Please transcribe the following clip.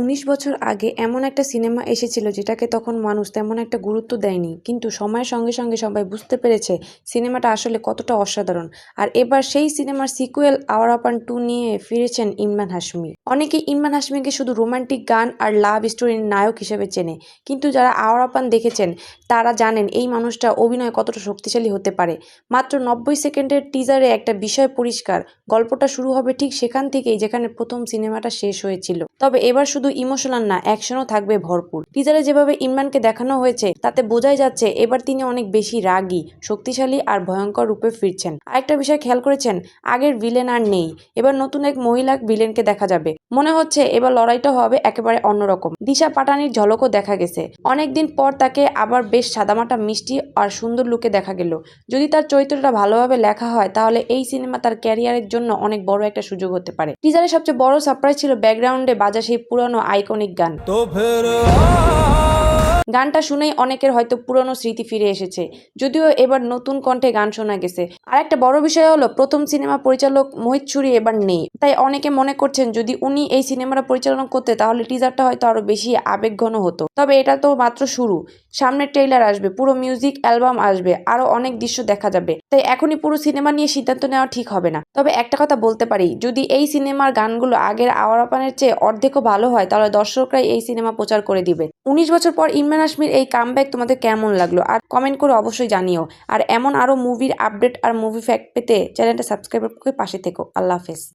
১৯ বছর আগে এমন একটা সিনেমা এসেছিল যেটাকে তখন মানুষ তেমন একটা গুরুত্ব দেয়নি, কিন্তু সময়ের সঙ্গে সঙ্গে সবাই বুঝতে পেরেছে সিনেমাটা আসলে কতটা অসাধারণ। আর এবার সেই সিনেমার সিকুয়েল আওয়ার আপান 2 নিয়ে ফিরেছেন ইমরান হাশমি। অনেকেই ইমরান হাশমিকে শুধু রোমান্টিক গান আর লাভ স্টোরির নায়ক হিসেবে চেনে, কিন্তু যারা আওয়ার আপান দেখেছেন তারা জানেন এই মানুষটা অভিনয় কতটা শক্তিশালী হতে পারে। মাত্র ৯০ সেকেন্ডের টিজারে একটা বিষয় পরিষ্কার, গল্পটা শুরু হবে ঠিক সেখান থেকেই যেখানে প্রথম সিনেমাটা শেষ হয়েছিল। তবে এবার শুধু ইমোশনাল না, অ্যাকশনও থাকবে ভরপুর। টিজারে যেভাবে ইমরানকে দেখানো হয়েছে তাতে বোঝাই যাচ্ছে এবার তিনি অনেক বেশি রাগী, শক্তিশালী আর ভয়ঙ্কর রূপে ফিরছেন। আরেকটা বিষয় খেয়াল করেছেন, আগের ভিলেন আর নেই, এবার নতুন এক মহিলা ভিলেনকে দেখা যাবে। মনে হচ্ছে এবার লড়াইটা হবে একেবারে অন্যরকম। দিশা পাটানির ঝলকও দেখা গেছে। অনেকদিন পর তাকে আবার বেশ সাদামাটা মিষ্টি আর সুন্দর লুকে দেখা গেল। যদি তার চরিত্রটা ভালোভাবে লেখা হয় তাহলে এই সিনেমা তার ক্যারিয়ারের জন্য অনেক বড় একটা সুযোগ হতে পারে। টিজারের সবচেয়ে বড় সারপ্রাইজ ছিল ব্যাকগ্রাউন্ডে বাজা সেই পুরনো আইকনিক গান। গানটা শুনেই অনেকের হয়তো পুরনো স্মৃতি ফিরে এসেছে, যদিও এবার নতুন কণ্ঠে গান শোনা গেছে। আর একটা বড় বিষয় হলো প্রথম সিনেমা পরিচালক মোহিত সুরি এবার নেই, তাই অনেকে মনে করছেন যদি উনি এই সিনেমাটা পরিচালনা করতে তাহলে টিজারটা হয়তো আরো বেশি আবেগঘন হতো। তবে এটা তো মাত্র শুরু, সামনে ট্রেইলার আসবে, পুরো মিউজিক অ্যালবাম আসবে, আরো অনেক দৃশ্য দেখা যাবে। তাই এখনই পুরো সিনেমা নিয়ে সিদ্ধান্ত নেওয়া ঠিক হবে না। তবে একটা কথা বলতে পারি, যদি এই সিনেমার গানগুলো আগের আওয়ার আপানের চেয়ে অর্ধেকও ভালো হয় তাহলে দর্শকরাই এই সিনেমা প্রচার করে দিবে। ১৯ বছর পর ইমরান হাশমির এই কামব্যাক তোমাদের কেমন লাগলো আর কমেন্ট করে অবশ্যই জানিও। আর এমন আরো মুভির আপডেট আর মুভি ফ্যাক্ট পেতে চ্যানেলটা সাবস্ক্রাইব করে পাশে থেকো। আল্লাহ হাফেজ।